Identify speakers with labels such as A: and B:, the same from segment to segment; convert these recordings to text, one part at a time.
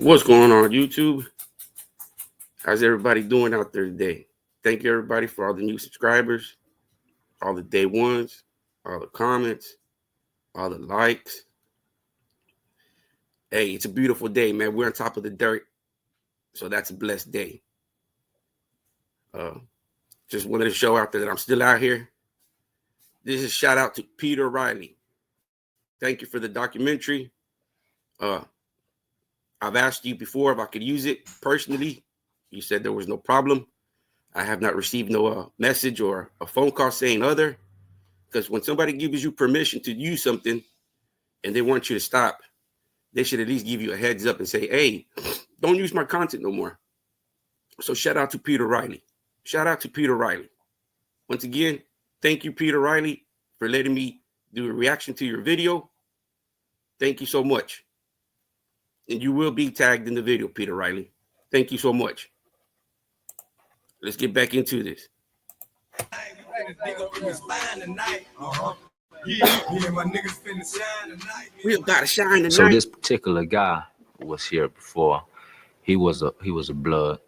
A: What's going on, YouTube? How's everybody doing out there today? Thank you, everybody, for all the new subscribers, all the day ones, all the comments, all the likes. Hey, it's a beautiful day, man. We're on top of the dirt, so that's a blessed day. Just wanted to show out there that I'm still out here. This is a shout out to Peter Riley. Thank you for the documentary. I've asked you before if I could use it personally. You said there was no problem. I have not received no message or a phone call saying other. Because when somebody gives you permission to use something and they want you to stop, they should at least give you a heads up and say, hey, don't use my content no more. So shout out to Peter Riley. Shout out to Peter Riley. Once again, thank you, Peter Riley, for letting me do a reaction to your video. Thank you so much. And you will be tagged in the video, Peter Riley. Thank you so much. Let's get back into this. We gotta shine tonight.
B: So this particular guy was here before. He was a blood.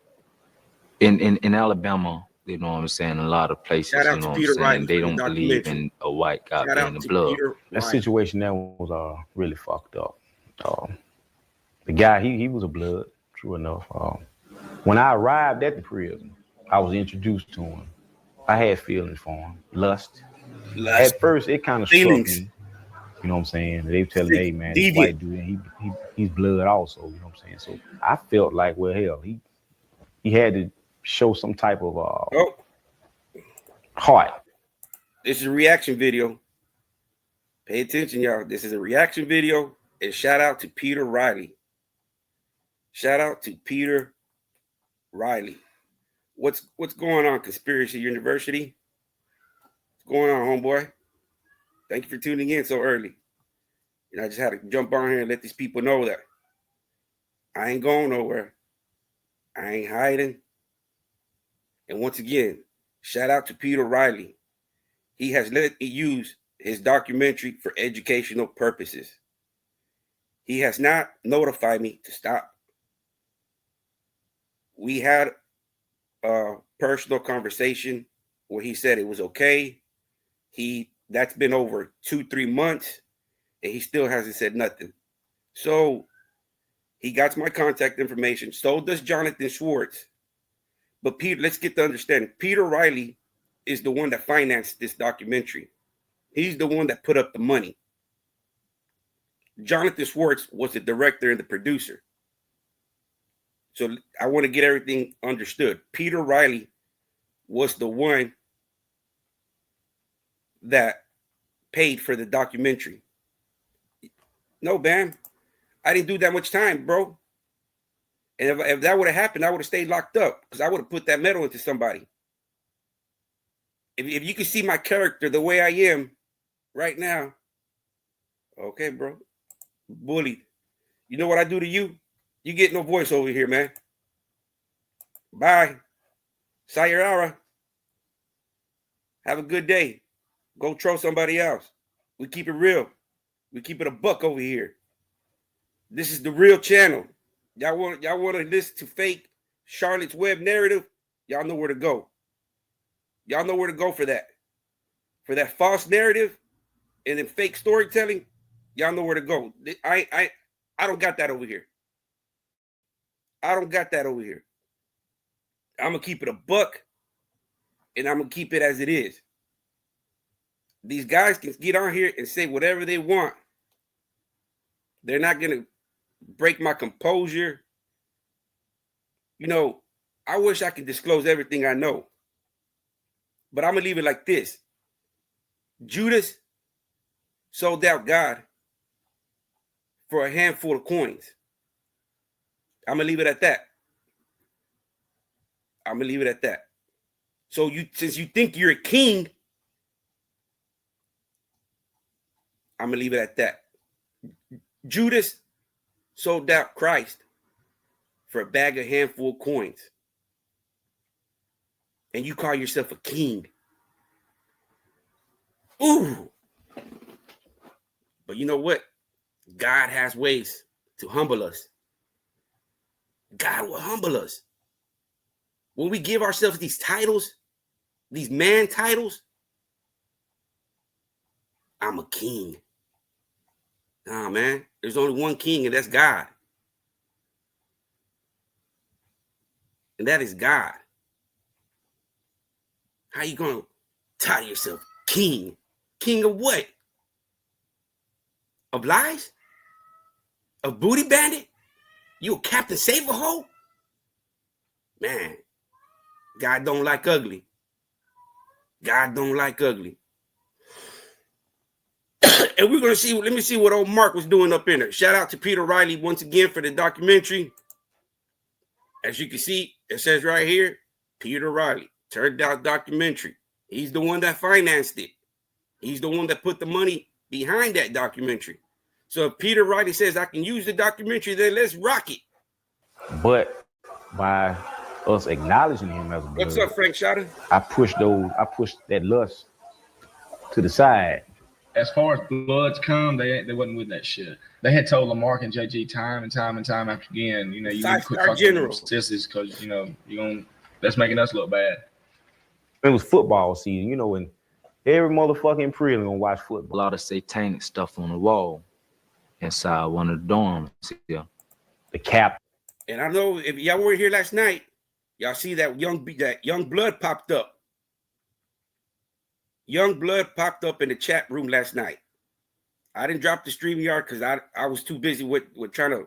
B: In Alabama, you know what I'm saying, a lot of places, you know what I'm saying, they don't believe in a white guy being the blood.
C: That situation there was really fucked up. The guy, he was a blood, true enough. When I arrived at the prison, I was introduced to him. I had feelings for him, lust. At first, it kind of struck me. You know what I'm saying? They were telling, hey man, this white dude, he's blood also. You know what I'm saying? So I felt like, well, hell, he had to show some type of heart.
A: This is a reaction video. Pay attention, y'all. This is a reaction video, and shout out to Peter Riley. Shout out to Peter Riley. What's going on, Conspiracy University? What's going on, homeboy? Thank you for tuning in so early. And I just had to jump on here and let these people know that I ain't going nowhere. I ain't hiding. And once again, shout out to Peter Riley. He has let me use his documentary for educational purposes. He has not notified me to stop. We had a personal conversation where he said it was okay. That's been over 2-3 months, and he still hasn't said nothing. So he got my contact information. So does Jonathan Schwartz. But Peter, let's get to understanding. Peter Riley is the one that financed this documentary. He's the one that put up the money. Jonathan Schwartz was the director and the producer. So I want to get everything understood. Peter Riley was the one that paid for the documentary. No, Bam. I didn't do that much time, bro. And if that would have happened, I would have stayed locked up because I would have put that metal into somebody. If you can see my character the way I am right now, okay, bro. Bullied. You know what I do to you? You get no voice over here, man. Bye. Sayonara. Have a good day. Go troll somebody else. We keep it real. We keep it a buck over here. This is the real channel. Y'all want to listen to fake Charlotte's Web narrative? Y'all know where to go. Y'all know where to go for that. For that false narrative and then fake storytelling, y'all know where to go. I don't got that over here. I don't got that over here. I'm going to keep it a buck, and I'm going to keep it as it is. These guys can get on here and say whatever they want. They're not going to break my composure. You know, I wish I could disclose everything I know. But I'm going to leave it like this. Judas sold out God for a handful of coins. I'm going to leave it at that. I'm going to leave it at that. So since you think you're a king, I'm going to leave it at that. Judas sold out Christ for a bag of handful of coins. And you call yourself a king. Ooh. But you know what? God has ways to humble us. God will humble us. When we give ourselves these titles, these man titles, I'm a king. Nah, man, there's only one king, and that's God. And that is God. How you going to title yourself king? King of what? Of lies? Of booty bandit? You a Captain Save-A-Hoe? Man, God don't like ugly. God don't like ugly. And we're going to see, let me see what old Mark was doing up in there. Shout out to Peter Riley once again for the documentary. As you can see, it says right here, Peter Riley, turned out documentary. He's the one that financed it. He's the one that put the money behind that documentary. So if Peter Riley says I can use the documentary, then let's rock it.
C: But by us acknowledging him as a blood,
A: what's up, Frank Shotter?
C: I pushed that lust to the side.
D: As far as Bloods come, they wasn't with that shit. They had told Lamarck and JG time and time after again, you know, you need to quit fucking with sisters because, you know, that's making us look bad.
C: It was football season, you know, and every motherfucking prison gonna watch football.
B: A lot of satanic stuff on the wall inside one of the dorms. Yeah.
C: The cap.
A: And I know if y'all were here last night, y'all see that young blood popped up. Young blood popped up in the chat room last night. I didn't drop the StreamYard because I was too busy with trying to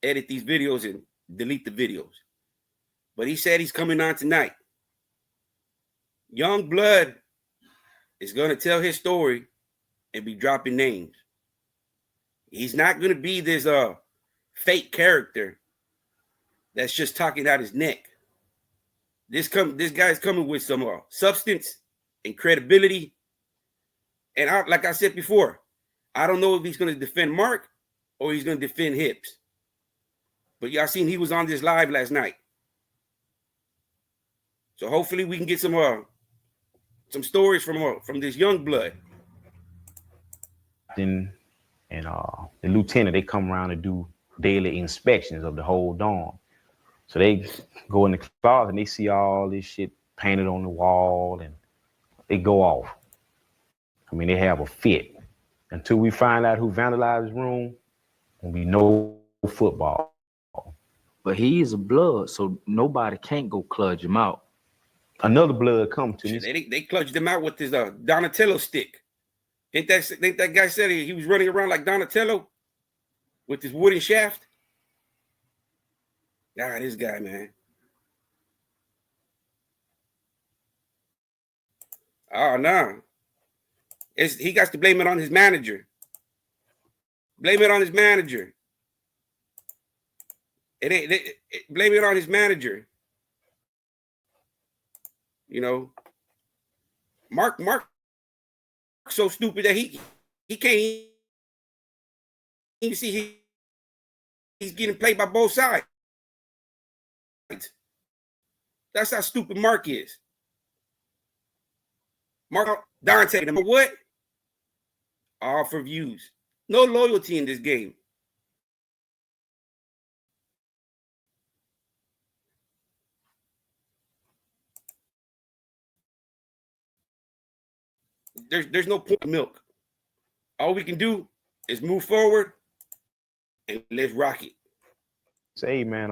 A: edit these videos and delete the videos. But he said he's coming on tonight. Young blood is going to tell his story and be dropping names. He's not going to be this fake character that's just talking out his neck. This guy's coming with some substance and credibility. And like I said before, I don't know if he's going to defend Mark or he's going to defend Hips. But y'all seen he was on this live last night. So hopefully we can get some stories from this young blood.
C: And the lieutenant, they come around to do daily inspections of the whole dorm. So they go in the closet and they see all this shit painted on the wall and they go off. I mean, they have a fit. Until we find out who vandalized his room, and we know football.
B: But he is a blood, so nobody can't go clutch him out.
C: Another blood come to me.
A: They clutched him out with this Donatello stick. Ain't that guy said he was running around like Donatello with his wooden shaft? God, this guy, man. Oh, no. He got to blame it on his manager. Blame it on his manager. Blame it on his manager. You know, Mark so stupid that he can't even see he's getting played by both sides. That's how stupid Mark is. Mark Dante, number what? All for views. No loyalty in this game. There's no point in milk. All we can do is move forward and let's rock it.
C: Say, man,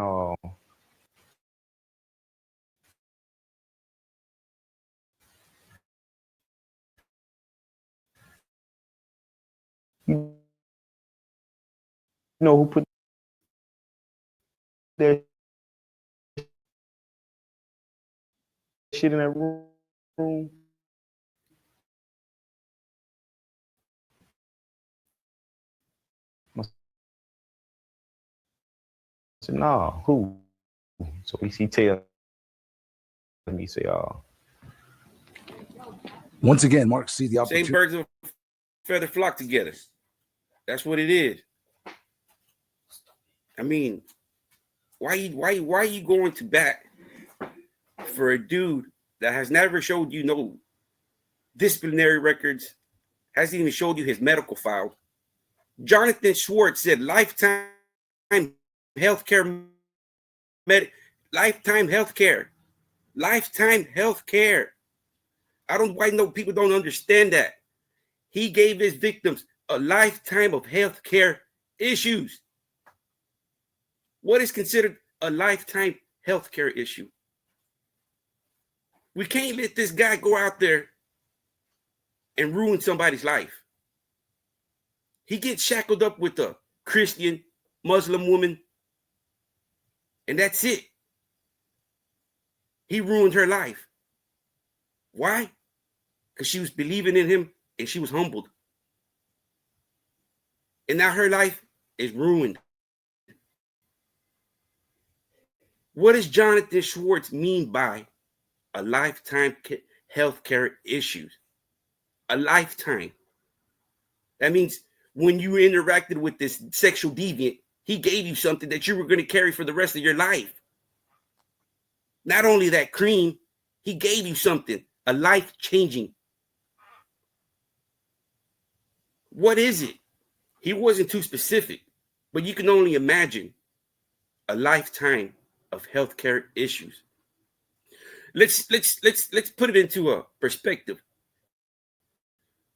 C: you know who put their shit in that room? I said, no, who? So he tells me, say,
E: once again, Mark, see the opportunity.
A: Same birds of a feather flock together. That's what it is. I mean, why are you going to bat for a dude that has never showed you no disciplinary records, hasn't even showed you his medical file? Jonathan Schwartz said lifetime healthcare lifetime health care. Lifetime health care. I don't why no people don't understand that. He gave his victims a lifetime of health care issues. What is considered a lifetime health care issue? We can't let this guy go out there and ruin somebody's life. He gets shackled up with a Christian, Muslim woman, and that's it. He ruined her life. Why? Because she was believing in him and she was humbled. And now her life is ruined. What does Jonathan Schwartz mean by a lifetime health care issues? A lifetime. That means when you interacted with this sexual deviant, he gave you something that you were going to carry for the rest of your life. Not only that cream, he gave you something, a life-changing. What is it? He wasn't too specific, but you can only imagine a lifetime of healthcare issues. Let's put it into a perspective.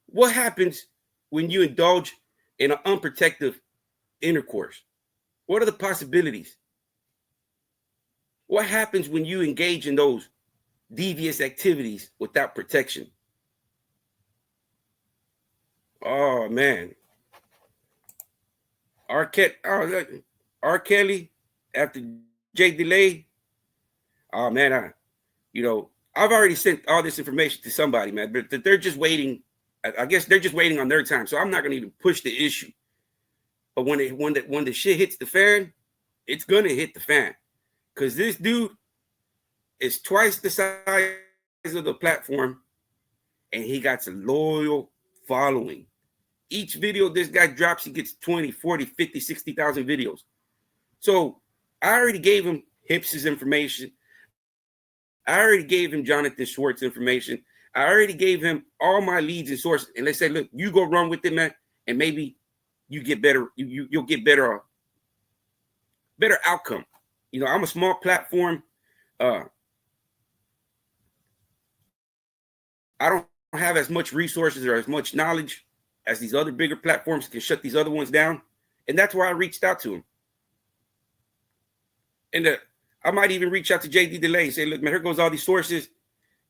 A: What happens when you indulge in an unprotected intercourse? What are the possibilities? What happens when you engage in those devious activities without protection? Oh man. R. Kelly after Jay Delay. Oh man, I've already sent all this information to somebody, man, but they're just waiting. I guess they're just waiting on their time. So I'm not gonna even push the issue. But when the shit hits the fan, it's gonna hit the fan. Because this dude is twice the size of the platform, and he got a loyal following. Each video this guy drops, he gets 20, 40, 50, 60,000 videos. So I already gave him Hips' information. I already gave him Jonathan Schwartz information. I already gave him all my leads and sources. And they said, look, you go run with it, man, and maybe you get better. You'll get better outcome. I'm a small platform. I don't have as much resources or as much knowledge as these other bigger platforms can shut these other ones down. And that's why I reached out to him. And I might even reach out to JD Delay and say, look, man, here goes all these sources.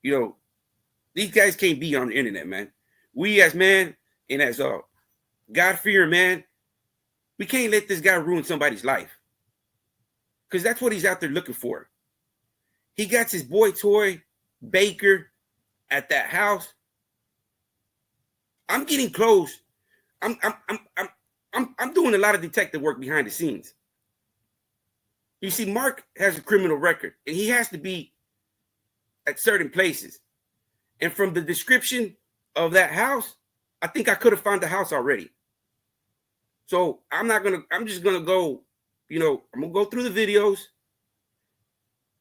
A: These guys can't be on the internet, man. We as man and as God-fearing man, we can't let this guy ruin somebody's life. Because that's what he's out there looking for. He got his boy toy, Baker, at that house. I'm getting close. I'm doing a lot of detective work behind the scenes. You see, Mark has a criminal record, and he has to be at certain places. And from the description of that house, I think I could have found the house already. So I'm just gonna go, I'm gonna go through the videos.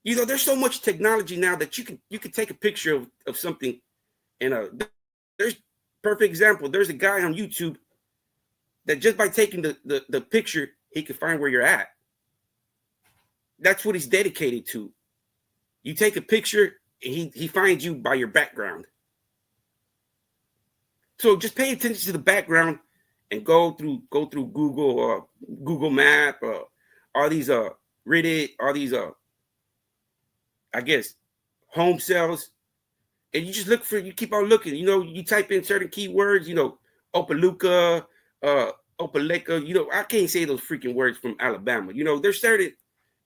A: There's so much technology now that you can take a picture of something, and there's perfect example. There's a guy on YouTube that just by taking the picture, he can find where you're at. That's what he's dedicated to. You take a picture, and he finds you by your background. So just pay attention to the background and go through Google or Google Map or all these Reddit, all these I guess home sales, and you just you keep on looking. You type in certain keywords. Opaluka, Opaleka. I can't say those freaking words from Alabama. There's certain.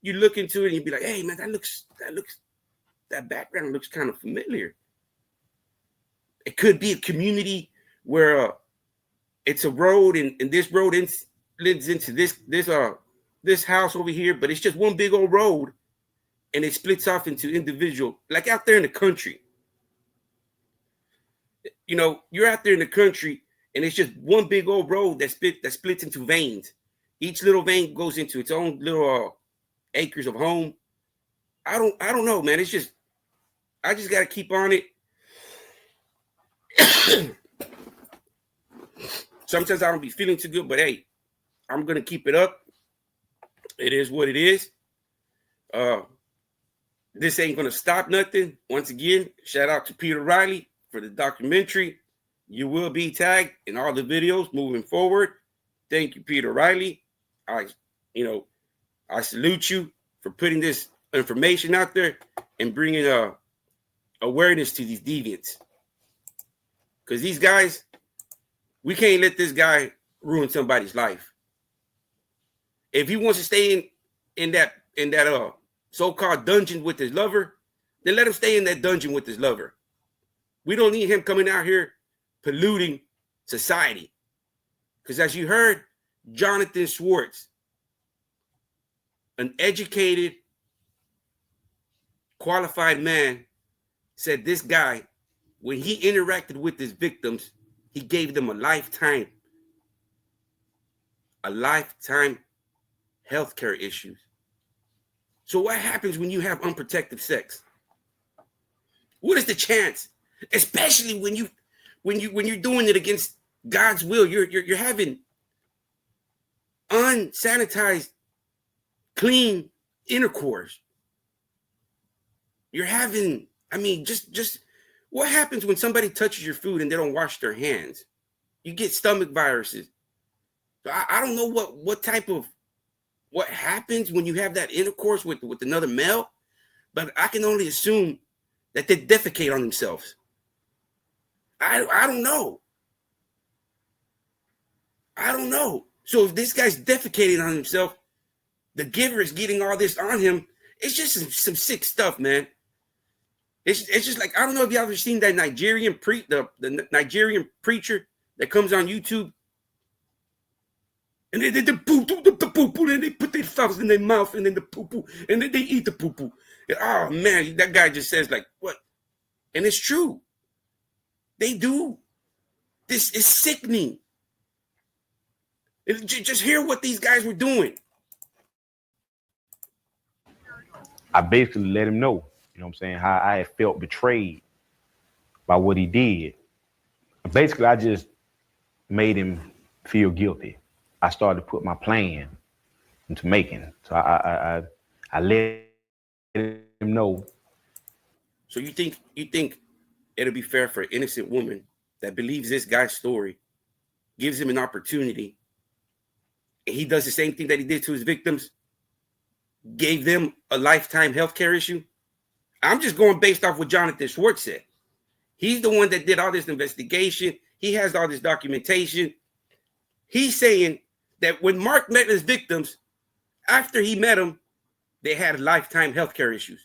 A: You look into it and you be like, hey man, that background looks kind of familiar. It could be a community where it's a road and this road leads into this house over here, but it's just one big old road and it splits off into individual, like out there in the country. You're out there in the country and it's just one big old road that splits into veins. Each little vein goes into its own little acres of home. I don't know, man. I just got to keep on it. Sometimes I don't be feeling too good, but hey, I'm going to keep it up. It is what it is. This ain't gonna stop nothing. Once again, shout out to Peter Riley for the documentary. You will be tagged in all the videos moving forward. Thank you, Peter Riley. I salute you for putting this information out there and bringing awareness to these deviants. Because these guys, we can't let this guy ruin somebody's life. If he wants to stay in that so-called dungeon with his lover, then let him stay in that dungeon with his lover. We don't need him coming out here polluting society. Because as you heard, Jonathan Schwartz, an educated, qualified man, said this guy, when he interacted with his victims, he gave them a lifetime healthcare issues. So what happens when you have unprotected sex? What is the chance? Especially when you're doing it against God's will. You're having unsanitized, clean intercourse. You're having, just what happens when somebody touches your food and they don't wash their hands? You get stomach viruses. So I don't know what happens when you have that intercourse with another male, but I can only assume that they defecate on themselves. I don't know. I don't know. So if this guy's defecating on himself, the giver is getting all this on him. It's just some sick stuff, man. It's just like, I don't know if you ever seen that Nigerian the Nigerian preacher that comes on YouTube. And they poo-poo, and they put their thumbs in their mouth, and then the poo-poo, and then they eat the poo-poo. Oh, man, that guy just says, like, what? And it's true. They do. This is sickening. Just hear what these guys were doing.
C: I basically let him know, you know what I'm saying, how I had felt betrayed by what he did. Basically, I just made him feel guilty. I started to put my plan into making. So I let him know.
A: So you think it'll be fair for an innocent woman that believes this guy's story, gives him an opportunity, and he does the same thing that he did to his victims, gave them a lifetime healthcare issue? I'm just going based off what Jonathan Schwartz said. He's the one that did all this investigation. He has all this documentation. He's saying that when Mark met his victims, after he met them, they had lifetime healthcare issues.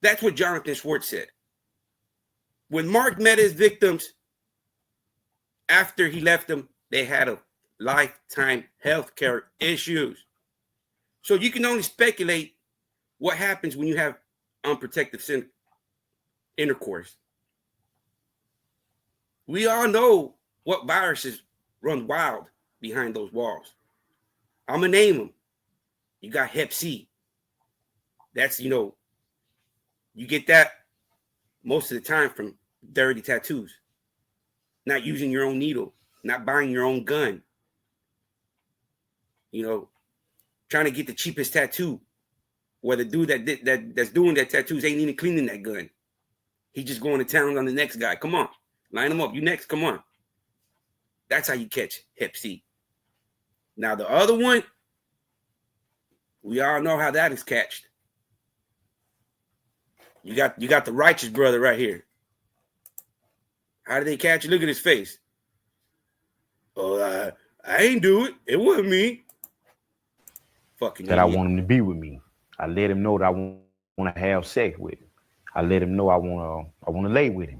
A: That's what Jonathan Schwartz said. When Mark met his victims, after he left them, they had a lifetime healthcare issues. So you can only speculate what happens when you have unprotected intercourse. We all know what viruses run wild behind those walls. I'm going to name them. You got Hep C. That's, you get that most of the time from dirty tattoos. Not using your own needle. Not buying your own gun. Trying to get the cheapest tattoo. Where the dude that's doing that tattoos ain't even cleaning that gun. He just going to town on the next guy. Come on. Line him up. You next. Come on. That's how you catch Hep C. Now, the other one, we all know how that is catched. You got the righteous brother right here. How did they catch you? Look at his face. Oh, I ain't do it. It wasn't me. Fucking
C: that idiot. I want him to be with me. I let him know that I want to have sex with him. I let him know I want to lay with him.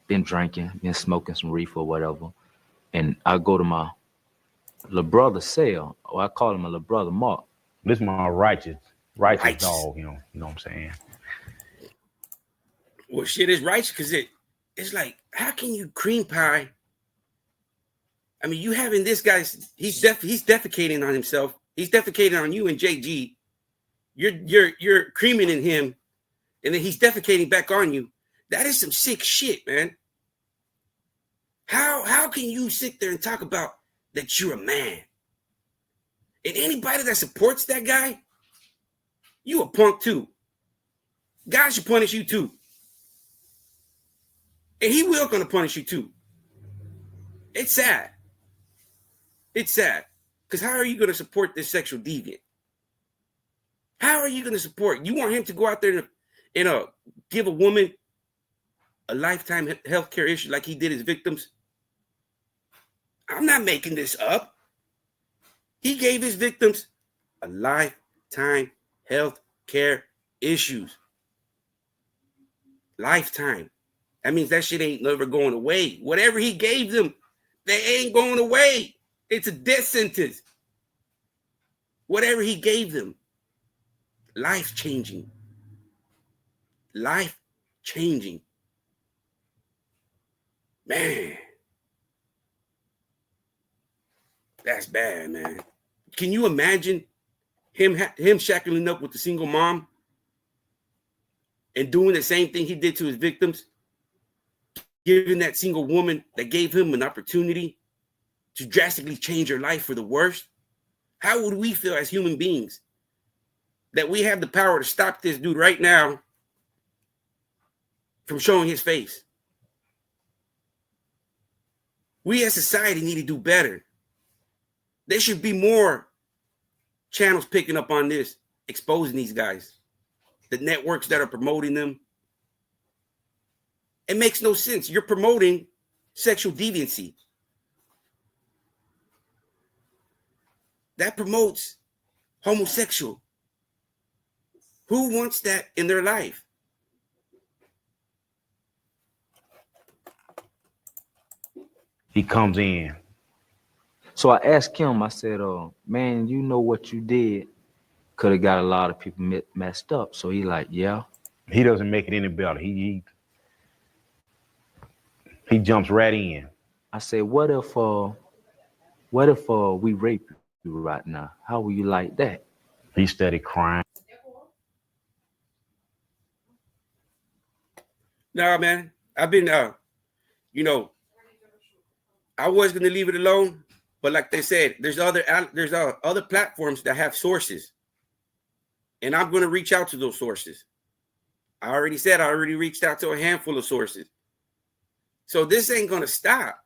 B: Been drinking, been smoking some reefer or whatever. And I go to my little brother's cell, or I call him my little brother Mark.
C: This is my righteous dog, you know what I'm saying?
A: Well, shit is righteous because it's like, how can you cream pie? I mean, you having this guy, he's defecating on himself. He's defecating on you and JG. You're creaming in him, and then he's defecating back on you. That is some sick shit, man. How can you sit there and talk about that you're a man? And anybody that supports that guy, You a punk too. God should punish you too. And he will gonna punish you too. It's sad. It's sad. Because how are you gonna support this sexual deviant? How are you gonna support? You want him to go out there and give a woman a lifetime health care issue like he did his victims? I'm not making this up. He gave his victims a lifetime health care issues. Lifetime. That means that shit ain't never going away. Whatever he gave them, they ain't going away. It's a death sentence. Whatever he gave them, life-changing. Life-changing. Man. That's bad, man. Can you imagine him shackling up with the single mom and doing the same thing he did to his victims? Giving that single woman that gave him an opportunity to drastically change her life for the worst? How would we feel as human beings that we have the power to stop this dude right now from showing his face? We as society need to do better. There should be more channels picking up on this, exposing these guys, the networks that are promoting them. It makes no sense. You're promoting sexual deviancy. That promotes homosexual. Who wants that in their life?
C: He comes in.
B: So I asked him, I said, man, you know what you did could have got a lot of people messed up. So he like, yeah.
C: He doesn't make it any better. He jumps right in.
B: I said, what if we rape you right now? How will you like that?
C: He started crying.
A: Nah, man. I've been, I was going to leave it alone. But like they said, there's other platforms that have sources. And I'm going to reach out to those sources. I already reached out to a handful of sources. So this ain't going to stop.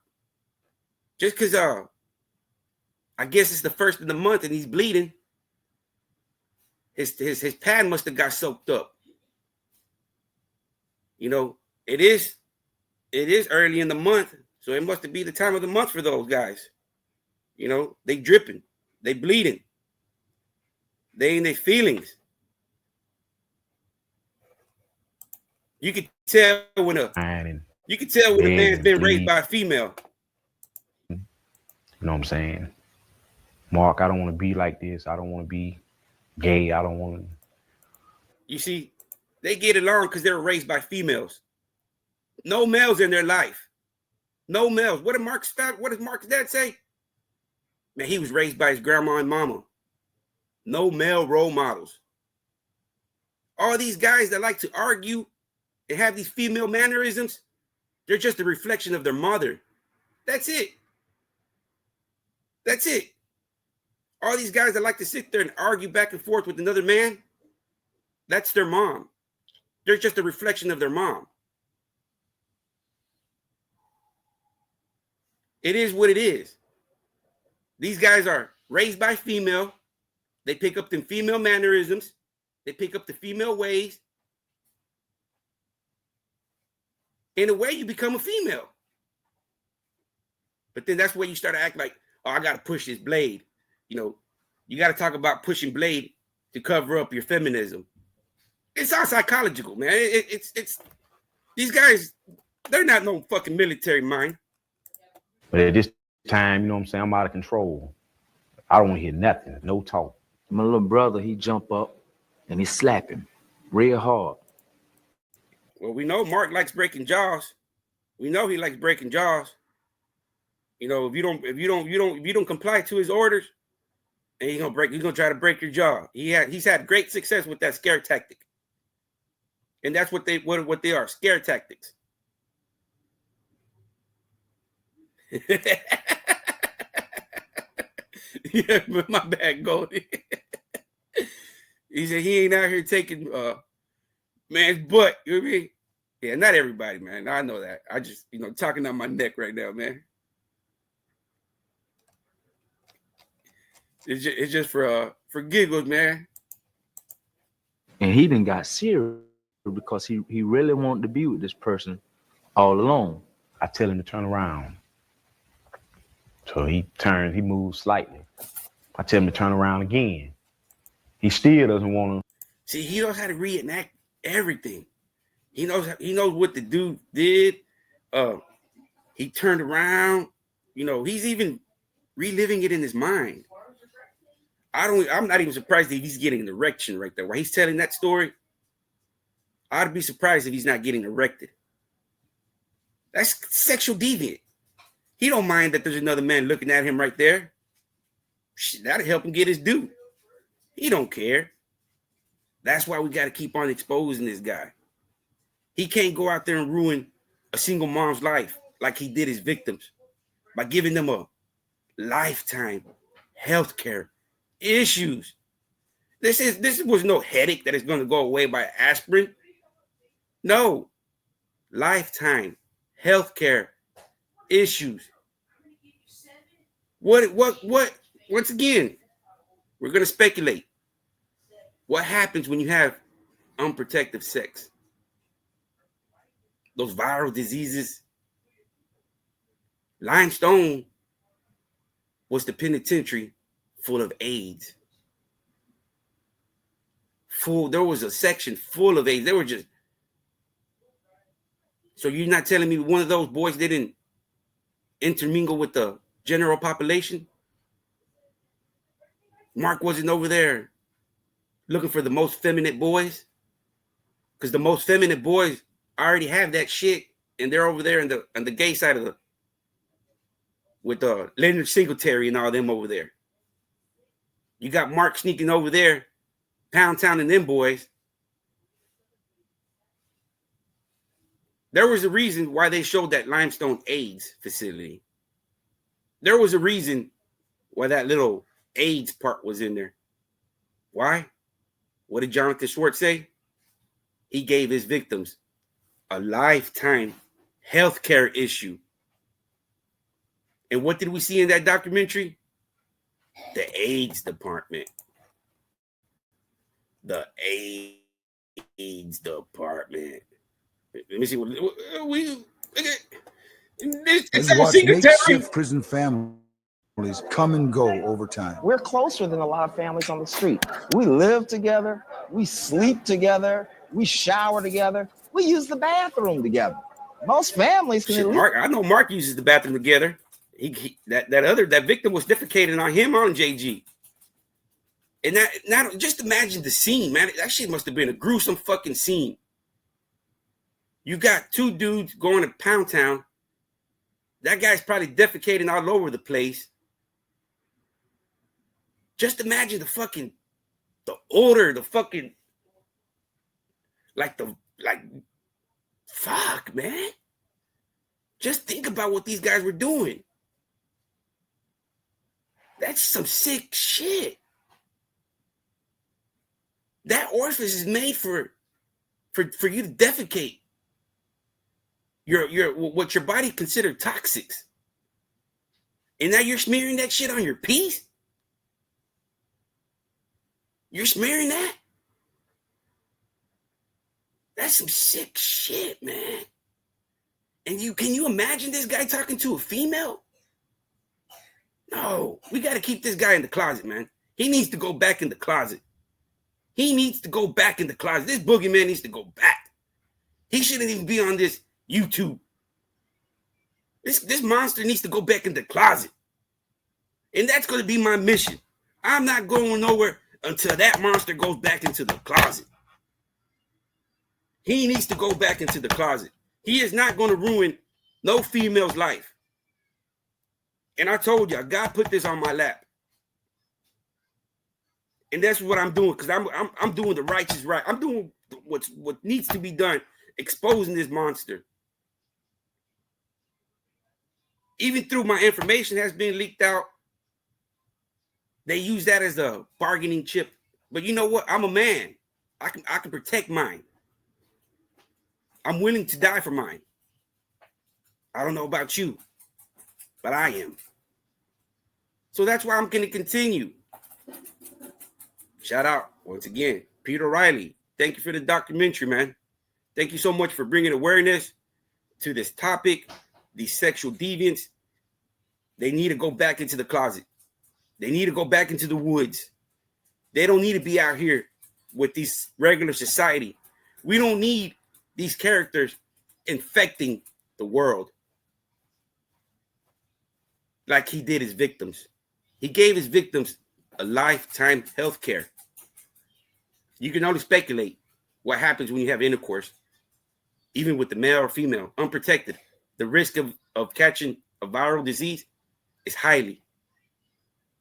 A: Just because I guess it's the first of the month and he's bleeding. His pad must have got soaked up. It is early in the month. So it must be the time of the month for those guys. They dripping, they bleeding, they in their feelings. You can tell when a man's been raised by a female.
C: You know what I'm saying? Mark, I don't want to be like this. I don't want to be gay. I don't want to. You
A: see, they get along because they were raised by females. No males in their life. No males. What does Mark's dad say? Man, he was raised by his grandma and mama. No male role models. All these guys that like to argue and have these female mannerisms, they're just a reflection of their mother. That's it. That's it. All these guys that like to sit there and argue back and forth with another man, that's their mom. They're just a reflection of their mom. It is what it is. These guys are raised by female. They pick up them female mannerisms. They pick up the female ways. In a way, you become a female. But then that's where you start to act like, oh, I got to push this blade. You got to talk about pushing blade to cover up your feminism. It's all psychological, man. It's these guys, they're not no fucking military mind.
C: But at this time, you know what I'm saying, I'm out of control. I don't want to hear nothing, no talk.
B: My little brother, he jump up and he slap him real hard.
A: Well, we know Mark likes breaking jaws. We know he likes breaking jaws. If you don't comply to his orders, and he's gonna try to break your jaw. He's had great success with that scare tactic. And that's what they are, scare tactics. Yeah, my bad, Goldie. He said he ain't out here taking man's butt. You know what I mean? Yeah, not everybody, man. I know that. I just, talking on my neck right now, man. It's just for giggles, man.
B: And he done got serious because he really wanted to be with this person all along.
C: I tell him to turn around. So he moves slightly. I tell him to turn around again. He still doesn't want to.
A: See, he knows how to reenact everything. He knows what the dude did. He turned around. He's even reliving it in his mind. I'm not even surprised if he's getting an erection right there. While he's telling that story, I'd be surprised if he's not getting erected. That's sexual deviant. He don't mind that there's another man looking at him right there. That'll help him get his due. He don't care. That's why we got to keep on exposing this guy. He can't go out there and ruin a single mom's life like he did his victims by giving them a lifetime health care issues. This was no headache that is going to go away by aspirin. No. Lifetime health care issues. What once again, we're going to speculate. What happens when you have unprotected sex? Those viral diseases. Limestone was the penitentiary full of AIDS. There was a section full of AIDS. They were just. So you're not telling me one of those boys didn't intermingle with the general population? Mark wasn't over there looking for the most feminine boys? Because the most feminine boys already have that shit, and they're over there on the gay side of with Leonard Singletary and all them over there. You got Mark sneaking over there, Pound Town and them boys. There was a reason why they showed that Limestone AIDS facility. There was a reason why that little AIDS part was in there. Why? What did Jonathan Schwartz say? He gave his victims a lifetime healthcare issue. And what did we see in that documentary? The AIDS department. The AIDS department. Let me see what we
E: Let's watch makeshift prison families come and go over time.
F: We're closer than a lot of families on the street. We live together. We sleep together. We shower together. We use the bathroom together. Most families can.
A: I know Mark uses the bathroom together. That victim was defecating on him on JG. And that just imagine the scene, man. That shit must have been a gruesome fucking scene. You got two dudes going to Pound Town. That guy's probably defecating all over the place. Just imagine the odor, fuck, man. Just think about what these guys were doing. That's some sick shit. That orifice is made for you to defecate. What your body considered toxics. And now you're smearing that shit on your piece? You're smearing that? That's some sick shit, man. And can you imagine this guy talking to a female? No, we got to keep this guy in the closet, man. He needs to go back in the closet. This boogeyman needs to go back. He shouldn't even be on this YouTube. This monster needs to go back in the closet. And that's going to be my mission. I'm not going nowhere until that monster goes back into the closet. He needs to go back into the closet. He is not going to ruin no female's life. And I told you, God put this on my lap. And that's what I'm doing, because I'm doing the righteous right. I'm doing what needs to be done, exposing this monster. Even through my information has been leaked out, they use that as a bargaining chip But you know what? I'm a man. I can protect mine. I'm willing to die for mine. I don't know about you, but I am. So that's why I'm going to continue. Shout out once again, Peter Riley. Thank you for the documentary, man. Thank you so much for bringing awareness to this topic. These sexual deviants, they need to go back into the closet. They need to go back into the woods. They don't need to be out here with this regular society. We don't need these characters infecting the world like he did his victims. He gave his victims a lifetime health care. You can only speculate what happens when you have intercourse, even with the male or female, unprotected. The risk of catching a viral disease is highly.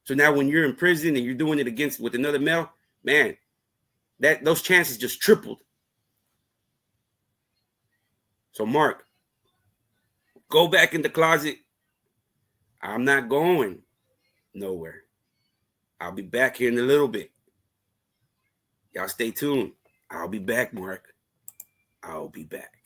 A: So now when you're in prison and you're doing it with another male, man, those chances just tripled. So Mark, go back in the closet. I'm not going nowhere. I'll be back here in a little bit. Y'all stay tuned. I'll be back, Mark. I'll be back.